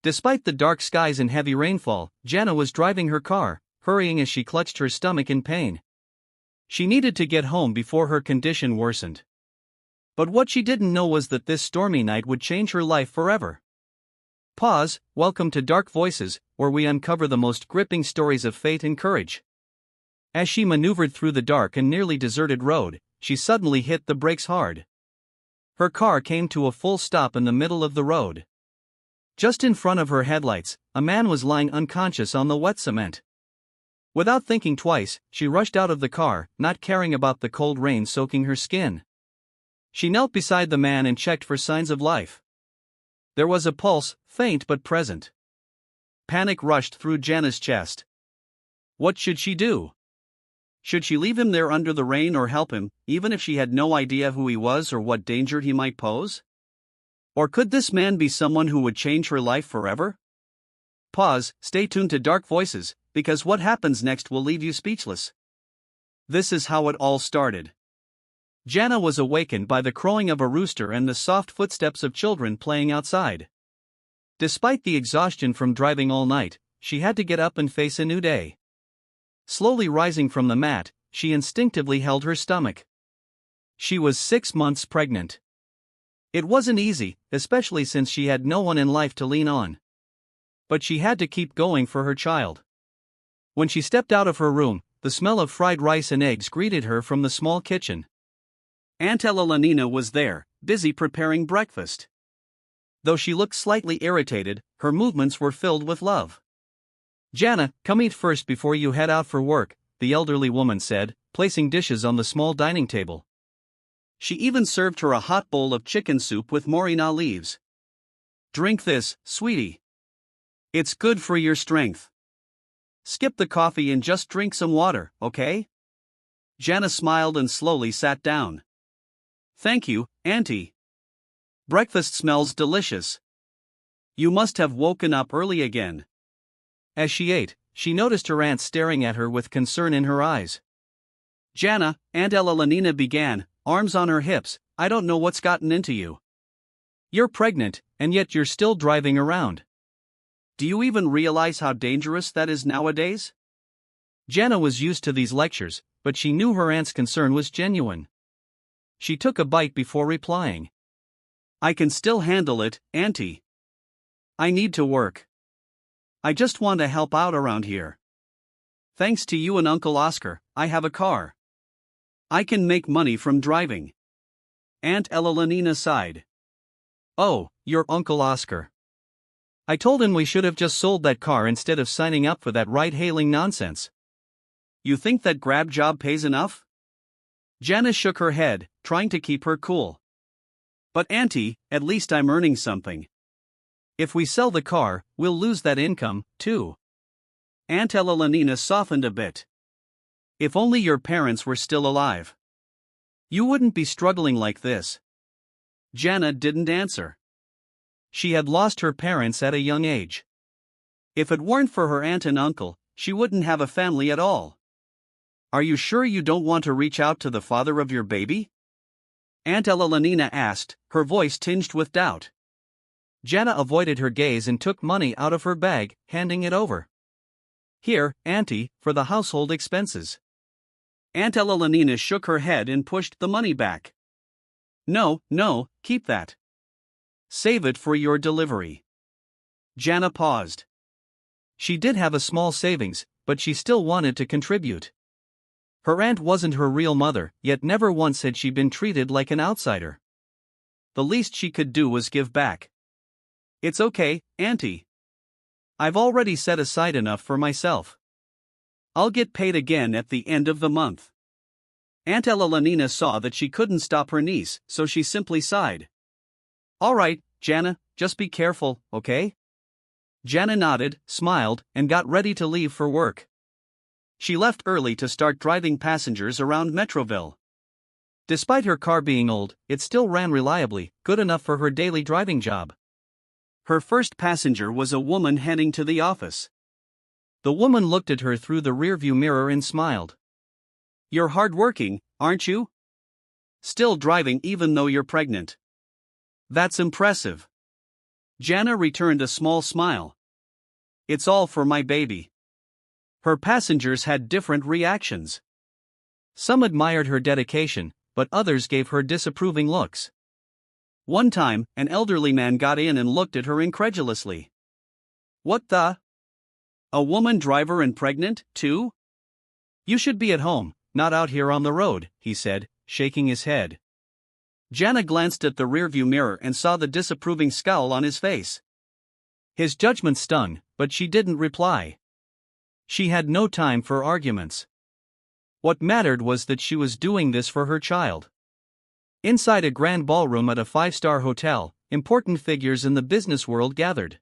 Despite the dark skies and heavy rainfall, Jana was driving her car, hurrying as she clutched her stomach in pain. She needed to get home before her condition worsened. But what she didn't know was that this stormy night would change her life forever. Pause, welcome to Dark Voices, where we uncover the most gripping stories of fate and courage. As she maneuvered through the dark and nearly deserted road, she suddenly hit the brakes hard. Her car came to a full stop in the middle of the road. Just in front of her headlights, a man was lying unconscious on the wet cement. Without thinking twice, she rushed out of the car, not caring about the cold rain soaking her skin. She knelt beside the man and checked for signs of life. There was a pulse, faint but present. Panic rushed through Jana's chest. What should she do? Should she leave him there under the rain or help him, even if she had no idea who he was or what danger he might pose? Or could this man be someone who would change her life forever? Pause, stay tuned to Dark Voices, because what happens next will leave you speechless. This is how it all started. Jana was awakened by the crowing of a rooster and the soft footsteps of children playing outside. Despite the exhaustion from driving all night, she had to get up and face a new day. Slowly rising from the mat, she instinctively held her stomach. She was 6 months pregnant. It wasn't easy, especially since she had no one in life to lean on. But she had to keep going for her child. When she stepped out of her room, the smell of fried rice and eggs greeted her from the small kitchen. Aunt Elenina was there, busy preparing breakfast. Though she looked slightly irritated, her movements were filled with love. "Jana, come eat first before you head out for work," the elderly woman said, placing dishes on the small dining table. She even served her a hot bowl of chicken soup with morina leaves. "Drink this, sweetie. It's good for your strength. Skip the coffee and just drink some water, okay?" Jana smiled and slowly sat down. "Thank you, Auntie. Breakfast smells delicious. You must have woken up early again." As she ate, she noticed her aunt staring at her with concern in her eyes. "Jana," Aunt Elenina began, arms on her hips, "I don't know what's gotten into you. You're pregnant, and yet you're still driving around. Do you even realize how dangerous that is nowadays?" Jana was used to these lectures, but she knew her aunt's concern was genuine. She took a bite before replying. "I can still handle it, Auntie. I need to work. I just want to help out around here. Thanks to you and Uncle Oscar, I have a car. I can make money from driving." Aunt Elenina sighed. "Oh, your Uncle Oscar. I told him we should have just sold that car instead of signing up for that ride-hailing nonsense." "You think that Grab job pays enough?" Jana shook her head, trying to keep her cool. "But Auntie, at least I'm earning something. If we sell the car, we'll lose that income, too." Aunt Elenina softened a bit. "If only your parents were still alive. You wouldn't be struggling like this." Jana didn't answer. She had lost her parents at a young age. If it weren't for her aunt and uncle, she wouldn't have a family at all. "Are you sure you don't want to reach out to the father of your baby?" Aunt Elenina asked, her voice tinged with doubt. Jana avoided her gaze and took money out of her bag, handing it over. "Here, Auntie, for the household expenses." Aunt Elenina shook her head and pushed the money back. No, keep that. Save it for your delivery." Jana paused. She did have a small savings, but she still wanted to contribute. Her aunt wasn't her real mother, yet never once had she been treated like an outsider. The least she could do was give back. "It's okay, Auntie. I've already set aside enough for myself. I'll get paid again at the end of the month." Aunt Elenina saw that she couldn't stop her niece, so she simply sighed. "All right, Jana, just be careful, okay?" Jana nodded, smiled, and got ready to leave for work. She left early to start driving passengers around Metroville. Despite her car being old, it still ran reliably, good enough for her daily driving job. Her first passenger was a woman heading to the office. The woman looked at her through the rearview mirror and smiled. "You're hardworking, aren't you? Still driving even though you're pregnant. That's impressive." Jana returned a small smile. It's all for my baby. Her passengers had different reactions. Some admired her dedication, but others gave her disapproving looks. One time, an elderly man got in and looked at her incredulously. What the? A woman driver and pregnant, too? You should be at home, not out here on the road, he said, shaking his head. Jana glanced at the rearview mirror and saw the disapproving scowl on his face. His judgment stung, but she didn't reply. She had no time for arguments. What mattered was that she was doing this for her child. Inside a grand ballroom at a five-star hotel, important figures in the business world gathered.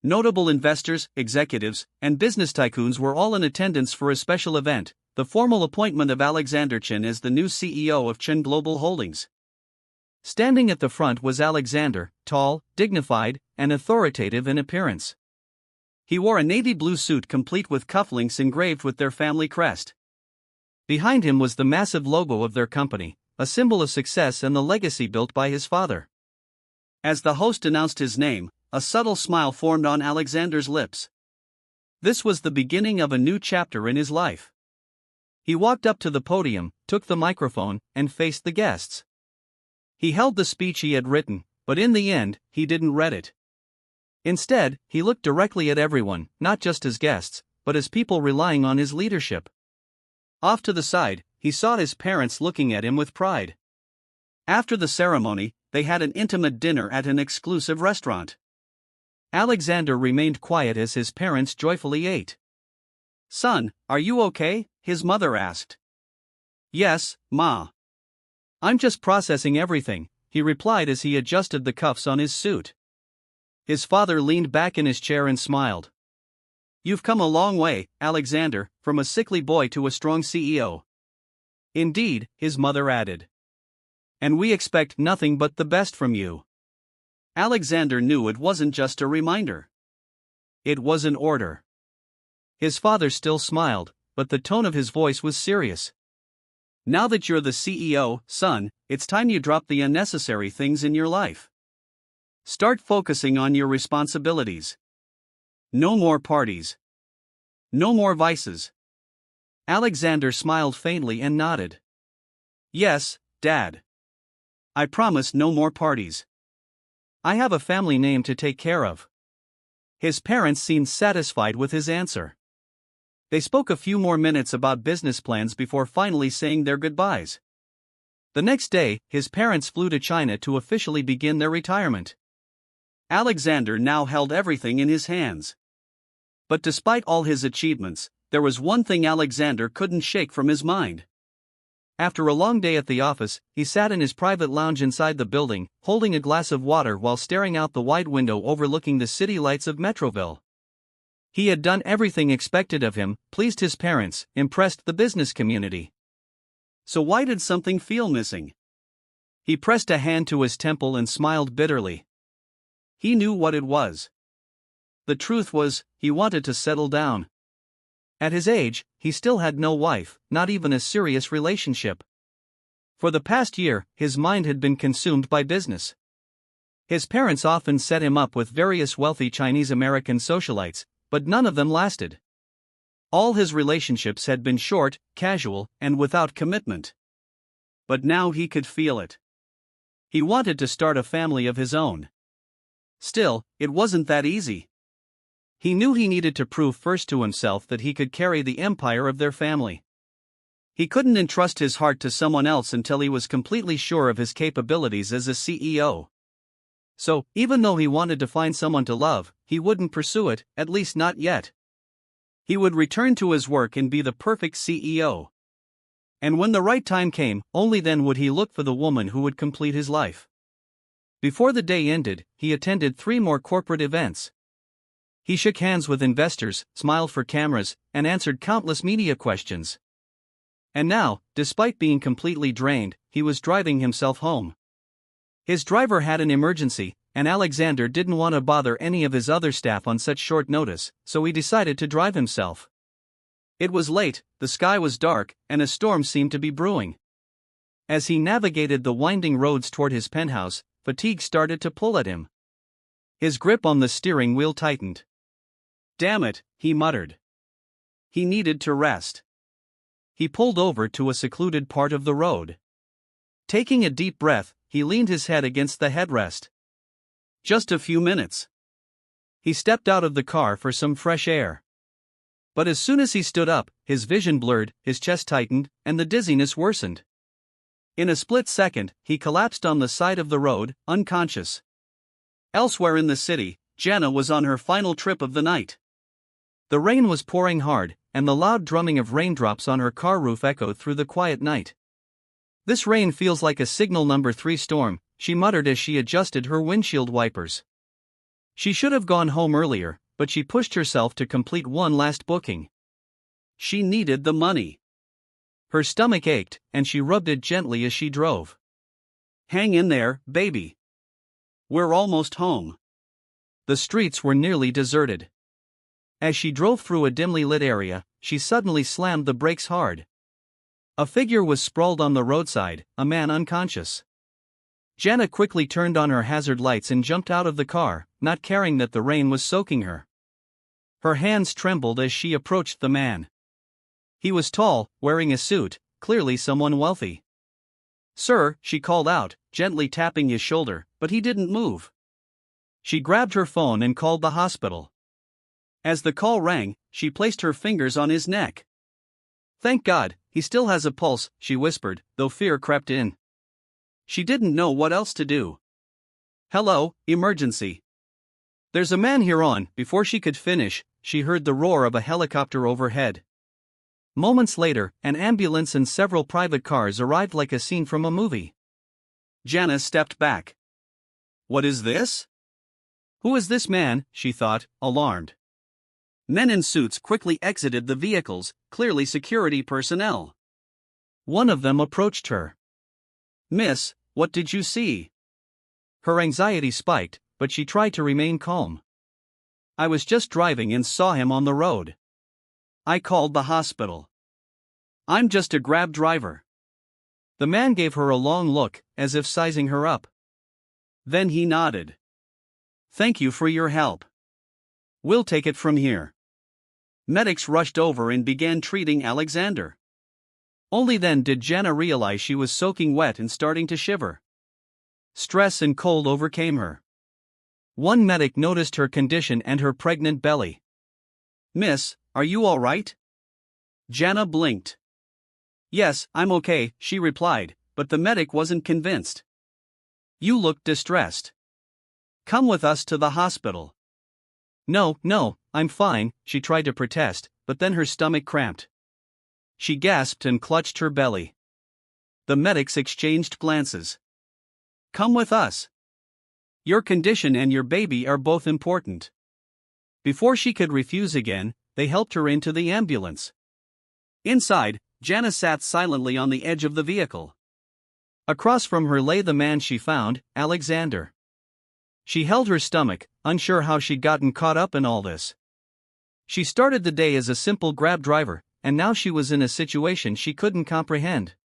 Notable investors, executives, and business tycoons were all in attendance for a special event, the formal appointment of Alexander Chen as the new CEO of Chen Global Holdings. Standing at the front was Alexander, tall, dignified, and authoritative in appearance. He wore a navy blue suit complete with cufflinks engraved with their family crest. Behind him was the massive logo of their company, a symbol of success and the legacy built by his father. As the host announced his name, a subtle smile formed on Alexander's lips. This was the beginning of a new chapter in his life. He walked up to the podium, took the microphone, and faced the guests. He held the speech he had written, but in the end, he didn't read it. Instead, he looked directly at everyone, not just as guests, but as people relying on his leadership. Off to the side, he saw his parents looking at him with pride. After the ceremony, they had an intimate dinner at an exclusive restaurant. Alexander remained quiet as his parents joyfully ate. "Son, are you okay?" his mother asked. "Yes, Ma. I'm just processing everything," he replied as he adjusted the cuffs on his suit. His father leaned back in his chair and smiled. "You've come a long way, Alexander, from a sickly boy to a strong CEO." "Indeed," his mother added. "And we expect nothing but the best from you." Alexander knew it wasn't just a reminder. It was an order. His father still smiled, but the tone of his voice was serious. "Now that you're the CEO, son, it's time you drop the unnecessary things in your life. Start focusing on your responsibilities. No more parties. No more vices." Alexander smiled faintly and nodded. "Yes, Dad. I promise no more parties. I have a family name to take care of." His parents seemed satisfied with his answer. They spoke a few more minutes about business plans before finally saying their goodbyes. The next day, his parents flew to China to officially begin their retirement. Alexander now held everything in his hands. But despite all his achievements, there was one thing Alexander couldn't shake from his mind. After a long day at the office, he sat in his private lounge inside the building, holding a glass of water while staring out the wide window overlooking the city lights of Metroville. He had done everything expected of him, pleased his parents, impressed the business community. So why did something feel missing? He pressed a hand to his temple and smiled bitterly. He knew what it was. The truth was, he wanted to settle down. At his age, he still had no wife, not even a serious relationship. For the past year, his mind had been consumed by business. His parents often set him up with various wealthy Chinese-American socialites, but none of them lasted. All his relationships had been short, casual, and without commitment. But now he could feel it. He wanted to start a family of his own. Still, it wasn't that easy. He knew he needed to prove first to himself that he could carry the empire of their family. He couldn't entrust his heart to someone else until he was completely sure of his capabilities as a CEO. So, even though he wanted to find someone to love, he wouldn't pursue it, at least not yet. He would return to his work and be the perfect CEO. And when the right time came, only then would he look for the woman who would complete his life. Before the day ended, he attended 3 more corporate events. He shook hands with investors, smiled for cameras, and answered countless media questions. And now, despite being completely drained, he was driving himself home. His driver had an emergency, and Alexander didn't want to bother any of his other staff on such short notice, so he decided to drive himself. It was late, the sky was dark, and a storm seemed to be brewing. As he navigated the winding roads toward his penthouse, fatigue started to pull at him. His grip on the steering wheel tightened. "Damn it," he muttered. He needed to rest. He pulled over to a secluded part of the road. Taking a deep breath, he leaned his head against the headrest. Just a few minutes. He stepped out of the car for some fresh air. But as soon as he stood up, his vision blurred, his chest tightened, and the dizziness worsened. In a split second, he collapsed on the side of the road, unconscious. Elsewhere in the city, Jana was on her final trip of the night. The rain was pouring hard, and the loud drumming of raindrops on her car roof echoed through the quiet night. "This rain feels like a signal number 3 storm," she muttered as she adjusted her windshield wipers. She should have gone home earlier, but she pushed herself to complete one last booking. She needed the money. Her stomach ached, and she rubbed it gently as she drove. "Hang in there, baby. We're almost home." The streets were nearly deserted. As she drove through a dimly lit area, she suddenly slammed the brakes hard. A figure was sprawled on the roadside, a man unconscious. Jana quickly turned on her hazard lights and jumped out of the car, not caring that the rain was soaking her. Her hands trembled as she approached the man. He was tall, wearing a suit, clearly someone wealthy. "Sir," she called out, gently tapping his shoulder, but he didn't move. She grabbed her phone and called the hospital. As the call rang, she placed her fingers on his neck. "Thank God, he still has a pulse," she whispered, though fear crept in. She didn't know what else to do. "Hello, emergency." "There's a man here on." Before she could finish, she heard the roar of a helicopter overhead. Moments later, an ambulance and several private cars arrived like a scene from a movie. Jana stepped back. "What is this?" "Who is this man?" she thought, alarmed. Men in suits quickly exited the vehicles, clearly security personnel. One of them approached her. "Miss, what did you see?" Her anxiety spiked, but she tried to remain calm. "I was just driving and saw him on the road. I called the hospital. I'm just a Grab driver." The man gave her a long look, as if sizing her up. Then he nodded. "Thank you for your help. We'll take it from here." Medics rushed over and began treating Alexander. Only then did Jana realize she was soaking wet and starting to shiver. Stress and cold overcame her. One medic noticed her condition and her pregnant belly. "Miss, are you all right?" Jana blinked. "Yes, I'm okay," she replied, but the medic wasn't convinced. "You look distressed. Come with us to the hospital." No, I'm fine," she tried to protest, but then her stomach cramped. She gasped and clutched her belly. The medics exchanged glances. "Come with us. Your condition and your baby are both important." Before she could refuse again, they helped her into the ambulance. Inside, Jana sat silently on the edge of the vehicle. Across from her lay the man she found, Alexander. She held her stomach, unsure how she'd gotten caught up in all this. She started the day as a simple Grab driver, and now she was in a situation she couldn't comprehend.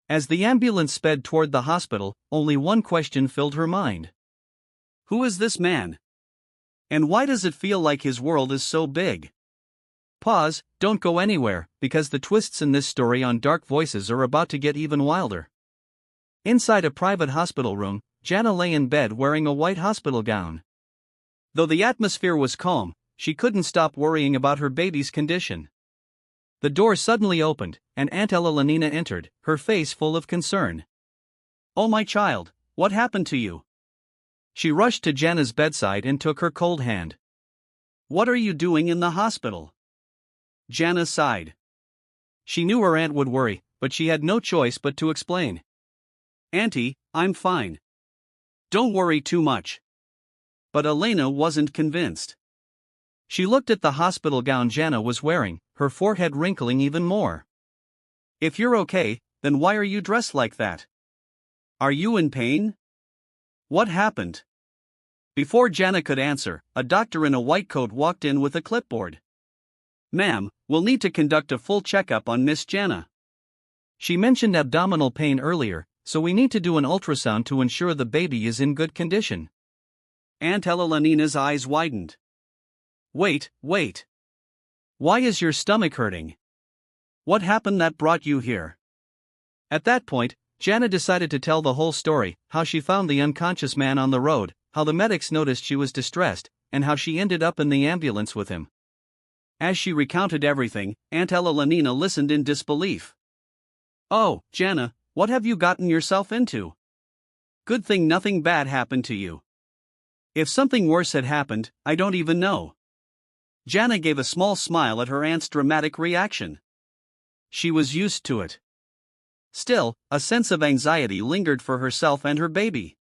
As the ambulance sped toward the hospital, only one question filled her mind. Who is this man? And why does it feel like his world is so big? Pause, don't go anywhere, because the twists in this story on Dark Voices are about to get even wilder. Inside a private hospital room, Jana lay in bed wearing a white hospital gown. Though the atmosphere was calm, she couldn't stop worrying about her baby's condition. The door suddenly opened, and Aunt Elenina entered, her face full of concern. "Oh my child, what happened to you?" She rushed to Jana's bedside and took her cold hand. "What are you doing in the hospital?" Jana sighed. She knew her aunt would worry, but she had no choice but to explain. "Auntie, I'm fine. Don't worry too much." But Elena wasn't convinced. She looked at the hospital gown Jana was wearing, her forehead wrinkling even more. "If you're okay, then why are you dressed like that? Are you in pain? What happened?" Before Jana could answer, a doctor in a white coat walked in with a clipboard. "Ma'am, we'll need to conduct a full checkup on Miss Jana. She mentioned abdominal pain earlier, so we need to do an ultrasound to ensure the baby is in good condition." Aunt Elenina's eyes widened. Wait. Why is your stomach hurting? What happened that brought you here? At that point, Jana decided to tell the whole story, how she found the unconscious man on the road, how the medics noticed she was distressed, and how she ended up in the ambulance with him. As she recounted everything, Aunt Elenina listened in disbelief. Oh, Jana, what have you gotten yourself into? Good thing nothing bad happened to you. If something worse had happened, I don't even know. Jana gave a small smile at her aunt's dramatic reaction. She was used to it. Still, a sense of anxiety lingered for herself and her baby.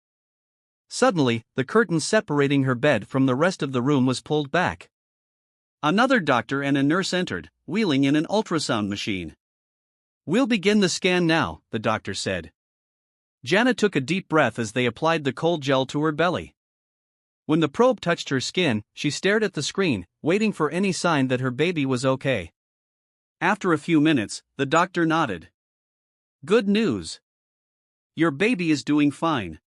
Suddenly, the curtain separating her bed from the rest of the room was pulled back. Another doctor and a nurse entered, wheeling in an ultrasound machine. We'll begin the scan now, the doctor said. Jana took a deep breath as they applied the cold gel to her belly. When the probe touched her skin, she stared at the screen, waiting for any sign that her baby was okay. After a few minutes, the doctor nodded. Good news. Your baby is doing fine.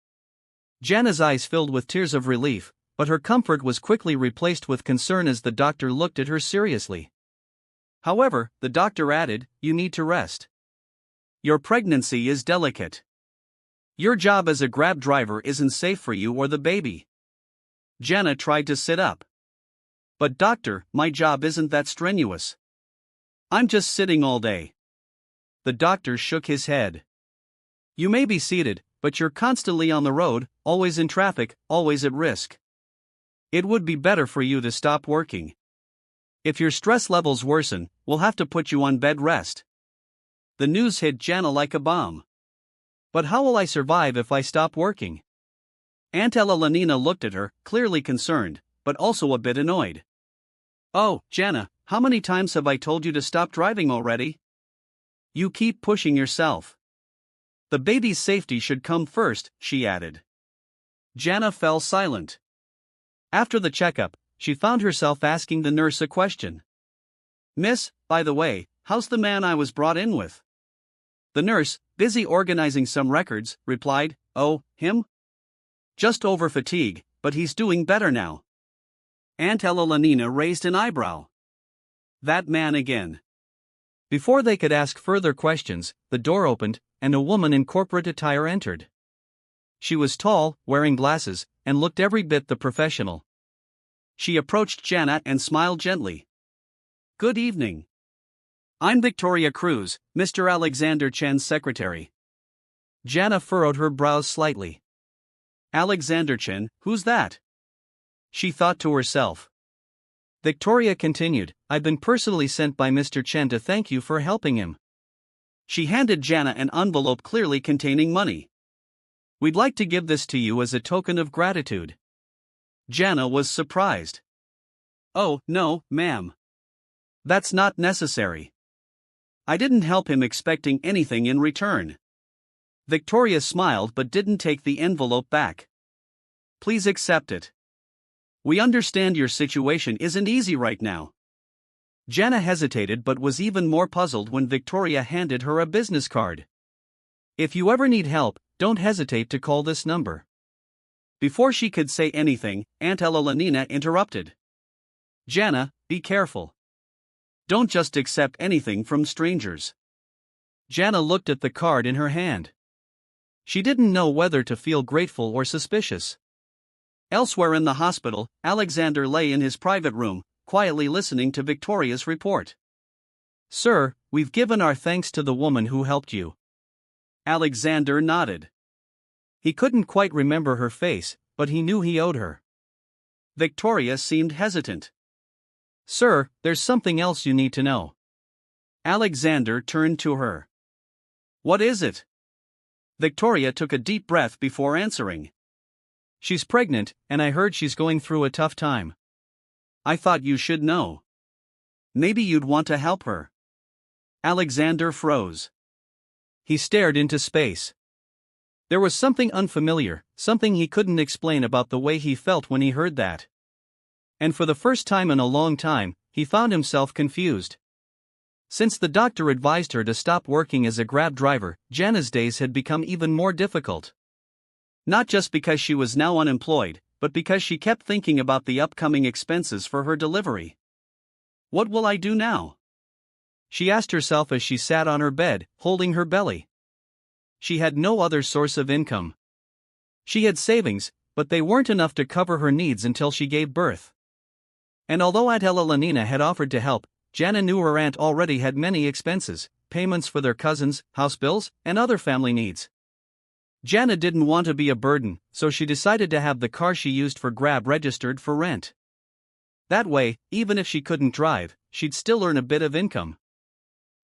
Jana's eyes filled with tears of relief, but her comfort was quickly replaced with concern as the doctor looked at her seriously. However, the doctor added, you need to rest. Your pregnancy is delicate. Your job as a Grab driver isn't safe for you or the baby. Jana tried to sit up. But doctor, my job isn't that strenuous. I'm just sitting all day. The doctor shook his head. You may be seated, but you're constantly on the road, always in traffic, always at risk. It would be better for you to stop working. If your stress levels worsen, we'll have to put you on bed rest. The news hit Jana like a bomb. But how will I survive if I stop working? Aunt Elenina looked at her, clearly concerned, but also a bit annoyed. Oh, Jana, how many times have I told you to stop driving already? You keep pushing yourself. The baby's safety should come first, she added. Jana fell silent. After the checkup, she found herself asking the nurse a question. Miss, by the way, how's the man I was brought in with? The nurse, busy organizing some records, replied, Oh, him? Just over fatigue, but he's doing better now. Aunt Elenina raised an eyebrow. That man again. Before they could ask further questions, the door opened, and a woman in corporate attire entered. She was tall, wearing glasses, and looked every bit the professional. She approached Jana and smiled gently. Good evening. I'm Victoria Cruz, Mr. Alexander Chen's secretary. Jana furrowed her brows slightly. Alexander Chen, who's that? She thought to herself. Victoria continued, I've been personally sent by Mr. Chen to thank you for helping him. She handed Jana an envelope clearly containing money. We'd like to give this to you as a token of gratitude. Jana was surprised. Oh, no, ma'am. That's not necessary. I didn't help him expecting anything in return. Victoria smiled but didn't take the envelope back. Please accept it. We understand your situation isn't easy right now. Jana hesitated but was even more puzzled when Victoria handed her a business card. If you ever need help, don't hesitate to call this number. Before she could say anything, Aunt Elenina interrupted. Jana, be careful. Don't just accept anything from strangers. Jana looked at the card in her hand. She didn't know whether to feel grateful or suspicious. Elsewhere in the hospital, Alexander lay in his private room, quietly listening to Victoria's report. Sir, we've given our thanks to the woman who helped you. Alexander nodded. He couldn't quite remember her face, but he knew he owed her. Victoria seemed hesitant. Sir, there's something else you need to know. Alexander turned to her. What is it? Victoria took a deep breath before answering. She's pregnant, and I heard she's going through a tough time. I thought you should know. Maybe you'd want to help her. Alexander froze. He stared into space. There was something unfamiliar, something he couldn't explain about the way he felt when he heard that. And for the first time in a long time, he found himself confused. Since the doctor advised her to stop working as a Grab driver, Jana's days had become even more difficult. Not just because she was now unemployed, but because she kept thinking about the upcoming expenses for her delivery. What will I do now? She asked herself as she sat on her bed, holding her belly. She had no other source of income. She had savings, but they weren't enough to cover her needs until she gave birth. And although Aunt Elenina had offered to help, Jana knew her aunt already had many expenses, payments for their cousins, house bills, and other family needs. Jana didn't want to be a burden, so she decided to have the car she used for Grab registered for rent. That way, even if she couldn't drive, she'd still earn a bit of income.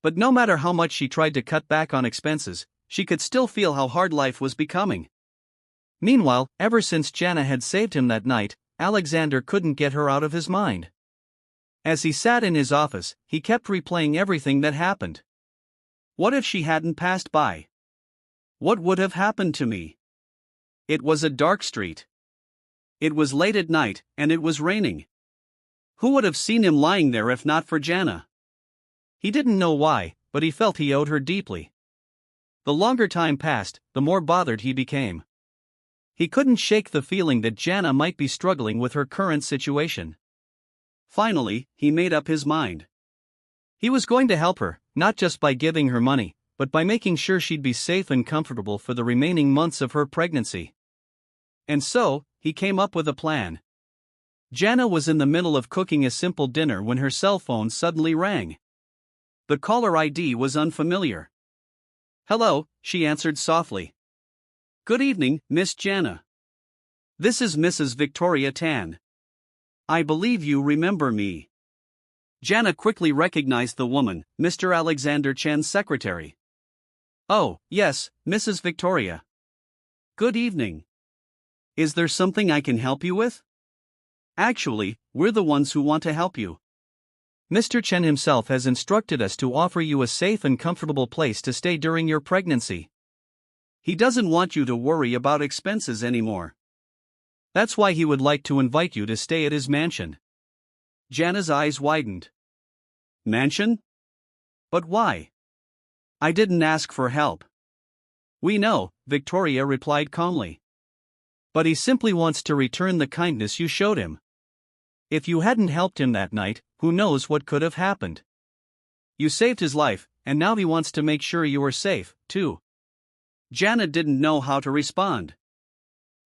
But no matter how much she tried to cut back on expenses, she could still feel how hard life was becoming. Meanwhile, ever since Jana had saved him that night, Alexander couldn't get her out of his mind. As he sat in his office, he kept replaying everything that happened. What if she hadn't passed by? What would have happened to me? It was a dark street. It was late at night, and it was raining. Who would have seen him lying there if not for Jana? He didn't know why, but he felt he owed her deeply. The longer time passed, the more bothered he became. He couldn't shake the feeling that Jana might be struggling with her current situation. Finally, he made up his mind. He was going to help her, not just by giving her money, but by making sure she'd be safe and comfortable for the remaining months of her pregnancy. And so, he came up with a plan. Jana was in the middle of cooking a simple dinner when her cell phone suddenly rang. The caller ID was unfamiliar. "Hello," she answered softly. "Good evening, Miss Jana. This is Mrs. Victoria Tan. I believe you remember me." Jana quickly recognized the woman, Mr. Alexander Chen's secretary. "Oh, yes, Mrs. Victoria. Good evening. Is there something I can help you with?" "Actually, we're the ones who want to help you. Mr. Chen himself has instructed us to offer you a safe and comfortable place to stay during your pregnancy. He doesn't want you to worry about expenses anymore. That's why he would like to invite you to stay at his mansion." Jana's eyes widened. "Mansion? But why? I didn't ask for help." "We know," Victoria replied calmly. "But he simply wants to return the kindness you showed him. If you hadn't helped him that night, who knows what could have happened? You saved his life, and now he wants to make sure you are safe, too." Jana didn't know how to respond.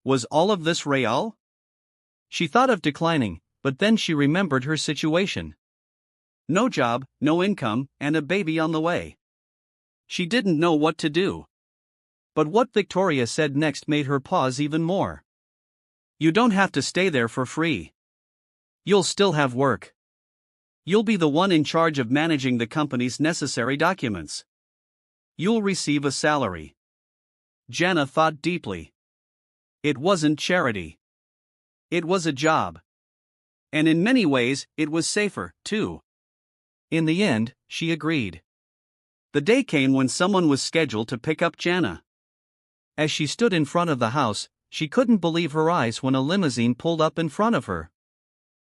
Was all of this real? She thought of declining, but then she remembered her situation. No job, no income, and a baby on the way. She didn't know what to do. But what Victoria said next made her pause even more. "You don't have to stay there for free. You'll still have work. You'll be the one in charge of managing the company's necessary documents. You'll receive a salary." Jana thought deeply. It wasn't charity. It was a job. And in many ways, it was safer, too. In the end, she agreed. The day came when someone was scheduled to pick up Jana. As she stood in front of the house, she couldn't believe her eyes when a limousine pulled up in front of her.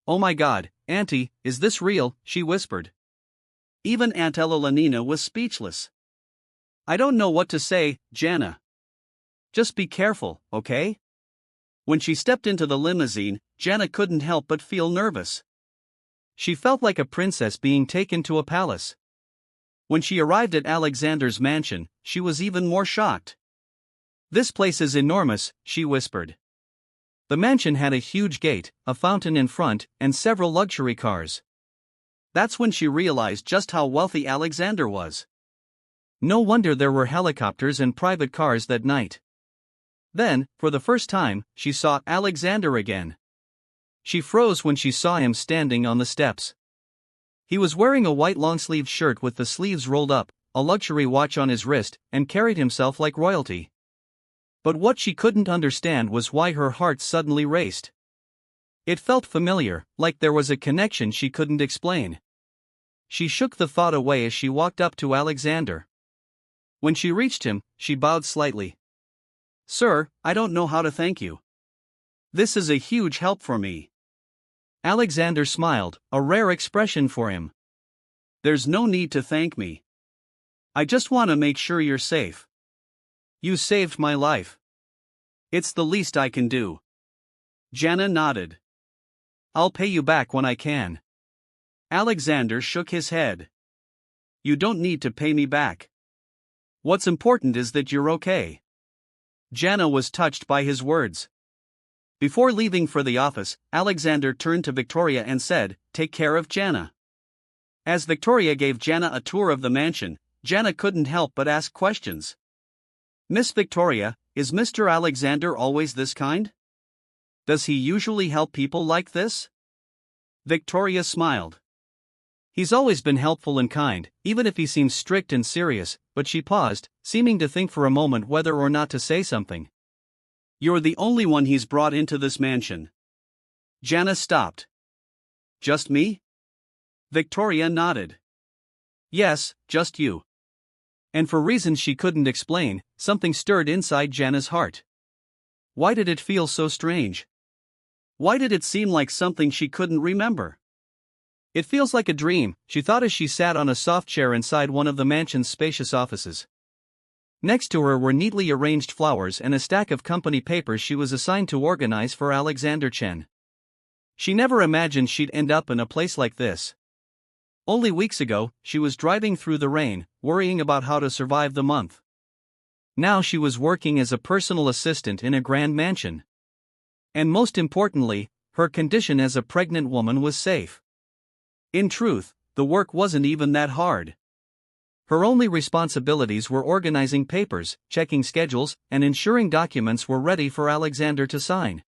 "Oh my God, Auntie, is this real?" she whispered. Even Aunt Elenina was speechless. "I don't know what to say, Jana. Just be careful, okay?" When she stepped into the limousine, Jana couldn't help but feel nervous. She felt like a princess being taken to a palace. When she arrived at Alexander's mansion, she was even more shocked. "This place is enormous," she whispered. The mansion had a huge gate, a fountain in front, and several luxury cars. That's when she realized just how wealthy Alexander was. No wonder there were helicopters and private cars that night. Then, for the first time, she saw Alexander again. She froze when she saw him standing on the steps. He was wearing a white long-sleeved shirt with the sleeves rolled up, a luxury watch on his wrist, and carried himself like royalty. But what she couldn't understand was why her heart suddenly raced. It felt familiar, like there was a connection she couldn't explain. She shook the thought away as she walked up to Alexander. When she reached him, she bowed slightly. "Sir, I don't know how to thank you. This is a huge help for me." Alexander smiled, a rare expression for him. "There's no need to thank me. I just want to make sure you're safe. You saved my life. It's the least I can do." Jana nodded. I'll pay you back when I can. Alexander shook his head. You don't need to pay me back. What's important is that you're okay. Jana was touched by his words. Before leaving for the office, Alexander turned to Victoria and said, "Take care of Jana." As Victoria gave Jana a tour of the mansion, Jana couldn't help but ask questions. Miss Victoria, is Mr. Alexander always this kind? Does he usually help people like this? Victoria smiled. He's always been helpful and kind, even if he seems strict and serious, but she paused, seeming to think for a moment whether or not to say something. You're the only one he's brought into this mansion. Jana stopped. Just me? Victoria nodded. Yes, just you. And for reasons she couldn't explain, something stirred inside Jana's heart. Why did it feel so strange? Why did it seem like something she couldn't remember? It feels like a dream, she thought as she sat on a soft chair inside one of the mansion's spacious offices. Next to her were neatly arranged flowers and a stack of company papers she was assigned to organize for Alexander Chen. She never imagined she'd end up in a place like this. Only weeks ago, she was driving through the rain, worrying about how to survive the month. Now she was working as a personal assistant in a grand mansion. And most importantly, her condition as a pregnant woman was safe. In truth, the work wasn't even that hard. Her only responsibilities were organizing papers, checking schedules, and ensuring documents were ready for Alexander to sign.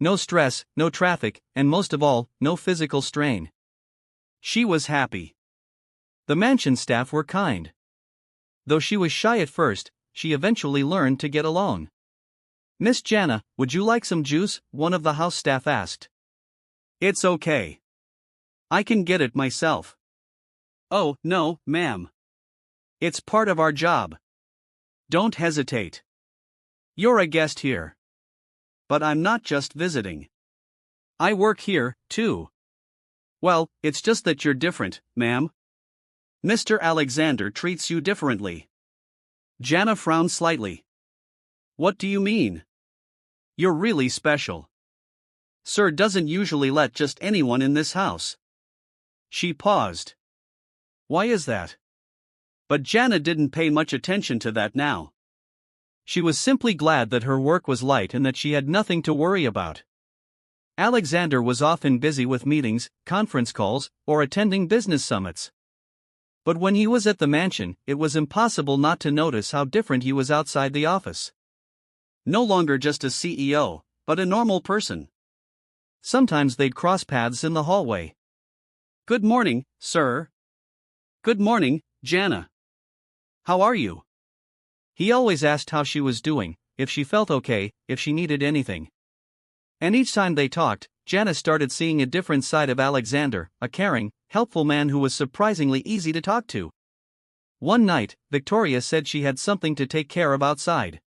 No stress, no traffic, and most of all, no physical strain. She was happy. The mansion staff were kind. Though she was shy at first, she eventually learned to get along. Miss Jana, would you like some juice? One of the house staff asked. It's okay. I can get it myself. Oh, no, ma'am. It's part of our job. Don't hesitate. You're a guest here. But I'm not just visiting. I work here, too. Well, it's just that you're different, ma'am. Mr. Alexander treats you differently. Jana frowned slightly. What do you mean? You're really special. Sir doesn't usually let just anyone in this house. She paused. Why is that? But Jana didn't pay much attention to that now. She was simply glad that her work was light and that she had nothing to worry about. Alexander was often busy with meetings, conference calls, or attending business summits. But when he was at the mansion, it was impossible not to notice how different he was outside the office. No longer just a CEO, but a normal person. Sometimes they'd cross paths in the hallway. Good morning, sir. Good morning, Jana. How are you? He always asked how she was doing, if she felt okay, if she needed anything. And each time they talked, Jana started seeing a different side of Alexander, a caring, helpful man who was surprisingly easy to talk to. One night, Victoria said she had something to take care of outside.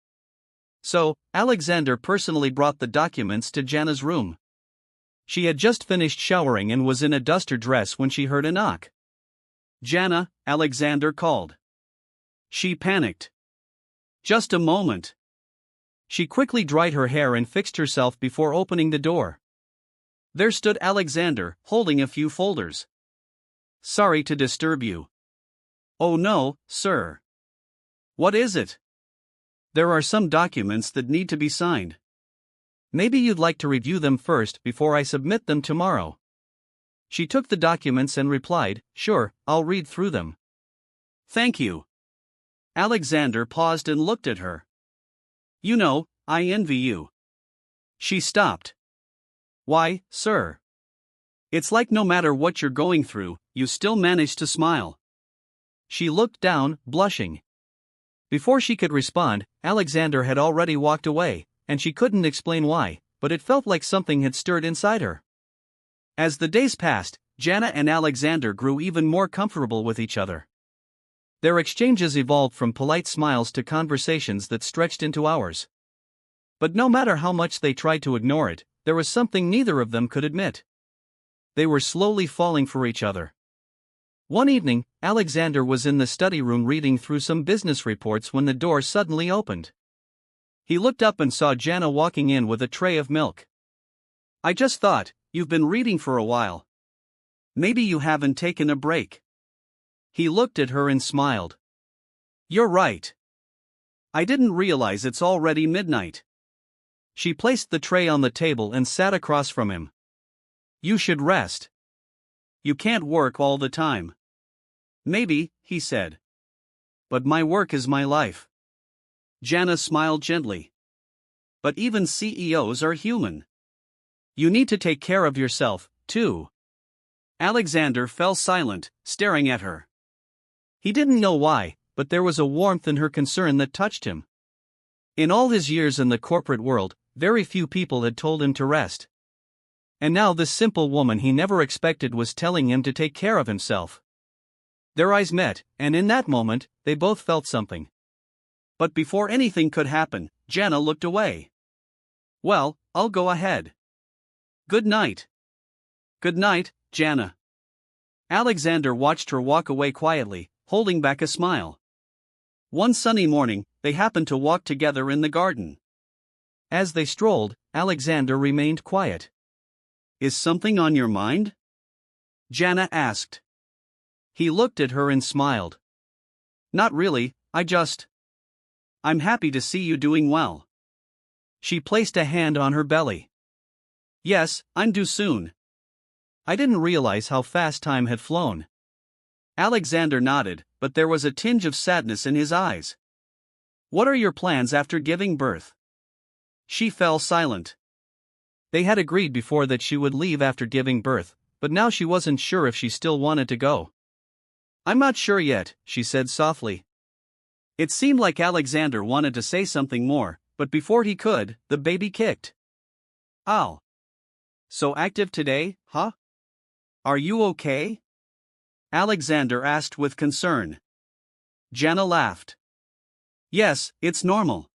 So, Alexander personally brought the documents to Jana's room. She had just finished showering and was in a duster dress when she heard a knock. Jana, Alexander called. She panicked. Just a moment. She quickly dried her hair and fixed herself before opening the door. There stood Alexander, holding a few folders. Sorry to disturb you. Oh no, sir. What is it? There are some documents that need to be signed. Maybe you'd like to review them first before I submit them tomorrow. She took the documents and replied, Sure, I'll read through them. Thank you. Alexander paused and looked at her. You know, I envy you. She stopped. Why, sir? It's like no matter what you're going through, you still manage to smile. She looked down, blushing. Before she could respond, Alexander had already walked away, and she couldn't explain why, but it felt like something had stirred inside her. As the days passed, Jana and Alexander grew even more comfortable with each other. Their exchanges evolved from polite smiles to conversations that stretched into hours. But no matter how much they tried to ignore it, there was something neither of them could admit. They were slowly falling for each other. One evening, Alexander was in the study room reading through some business reports when the door suddenly opened. He looked up and saw Jana walking in with a tray of milk. I just thought, you've been reading for a while. Maybe you haven't taken a break. He looked at her and smiled. You're right. I didn't realize it's already midnight. She placed the tray on the table and sat across from him. You should rest. You can't work all the time. Maybe, he said. But my work is my life. Jana smiled gently. But even CEOs are human. You need to take care of yourself, too. Alexander fell silent, staring at her. He didn't know why, but there was a warmth in her concern that touched him. In all his years in the corporate world, very few people had told him to rest. And now this simple woman he never expected was telling him to take care of himself. Their eyes met, and in that moment, they both felt something. But before anything could happen, Jana looked away. Well, I'll go ahead. Good night. Good night, Jana. Alexander watched her walk away quietly, holding back a smile. One sunny morning, they happened to walk together in the garden. As they strolled, Alexander remained quiet. Is something on your mind? Jana asked. He looked at her and smiled. Not really, I'm happy to see you doing well. She placed a hand on her belly. Yes, I'm due soon. I didn't realize how fast time had flown. Alexander nodded, but there was a tinge of sadness in his eyes. What are your plans after giving birth? She fell silent. They had agreed before that she would leave after giving birth, but now she wasn't sure if she still wanted to go. I'm not sure yet, she said softly. It seemed like Alexander wanted to say something more, but before he could, the baby kicked. Ow. So active today, huh? Are you okay? Alexander asked with concern. Jana laughed. Yes, it's normal.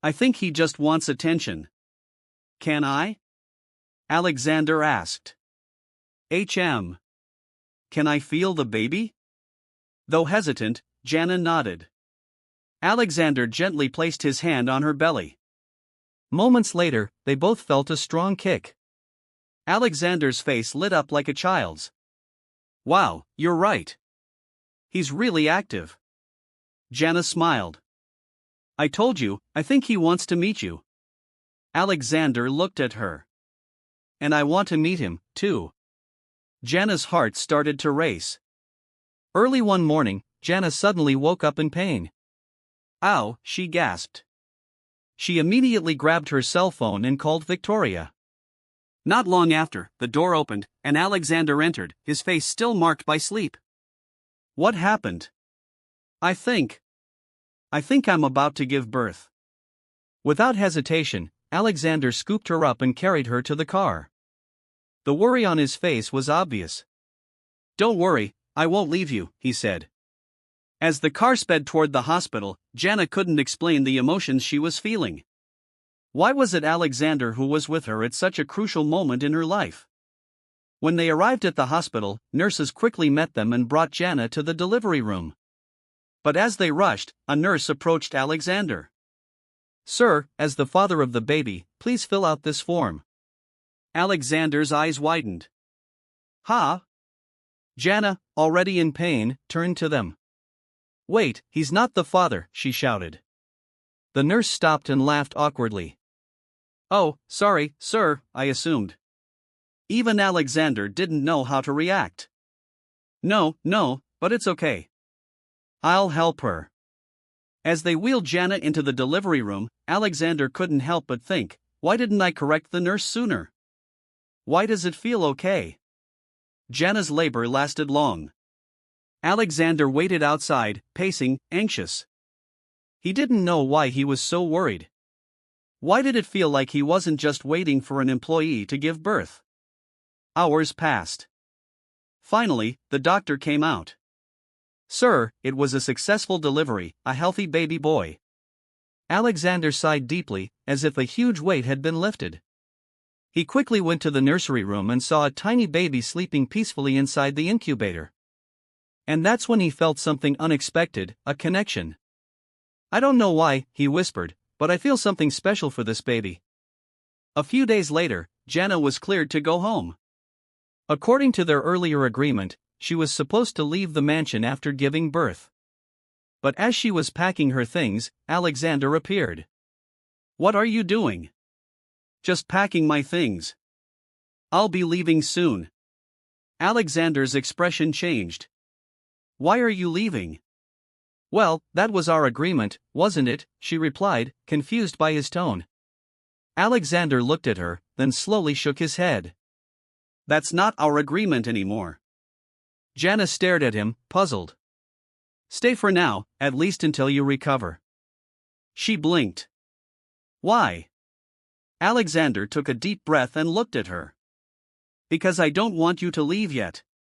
I think he just wants attention. Can I? Alexander asked. Can I feel the baby? Though hesitant, Jana nodded. Alexander gently placed his hand on her belly. Moments later, they both felt a strong kick. Alexander's face lit up like a child's. Wow, you're right. He's really active. Jana smiled. I told you, I think he wants to meet you. Alexander looked at her. And I want to meet him, too. Jana's heart started to race. Early one morning, Jana suddenly woke up in pain. Ow, she gasped. She immediately grabbed her cell phone and called Victoria. Not long after, the door opened, and Alexander entered, his face still marked by sleep. What happened? I think I'm about to give birth. Without hesitation, Alexander scooped her up and carried her to the car. The worry on his face was obvious. Don't worry, I won't leave you, he said. As the car sped toward the hospital, Jana couldn't explain the emotions she was feeling. Why was it Alexander who was with her at such a crucial moment in her life? When they arrived at the hospital, nurses quickly met them and brought Jana to the delivery room. But as they rushed, a nurse approached Alexander. Sir, as the father of the baby, please fill out this form. Alexander's eyes widened. Huh? Jana, already in pain, turned to them. Wait, he's not the father, she shouted. The nurse stopped and laughed awkwardly. Oh, sorry, sir, I assumed. Even Alexander didn't know how to react. No, but it's okay. I'll help her. As they wheeled Jana into the delivery room, Alexander couldn't help but think, why didn't I correct the nurse sooner? Why does it feel okay? Jana's labor lasted long. Alexander waited outside, pacing, anxious. He didn't know why he was so worried. Why did it feel like he wasn't just waiting for an employee to give birth? Hours passed. Finally, the doctor came out. Sir, it was a successful delivery, a healthy baby boy. Alexander sighed deeply, as if a huge weight had been lifted. He quickly went to the nursery room and saw a tiny baby sleeping peacefully inside the incubator. And that's when he felt something unexpected, a connection. I don't know why, he whispered, but I feel something special for this baby. A few days later, Jana was cleared to go home. According to their earlier agreement, she was supposed to leave the mansion after giving birth. But as she was packing her things, Alexander appeared. "What are you doing?" "Just packing my things. I'll be leaving soon." Alexander's expression changed. "Why are you leaving?" "Well, that was our agreement, wasn't it?" she replied, confused by his tone. Alexander looked at her, then slowly shook his head. "That's not our agreement anymore." Jana stared at him, puzzled. "Stay for now, at least until you recover." She blinked. "Why?" Alexander took a deep breath and looked at her. "Because I don't want you to leave yet.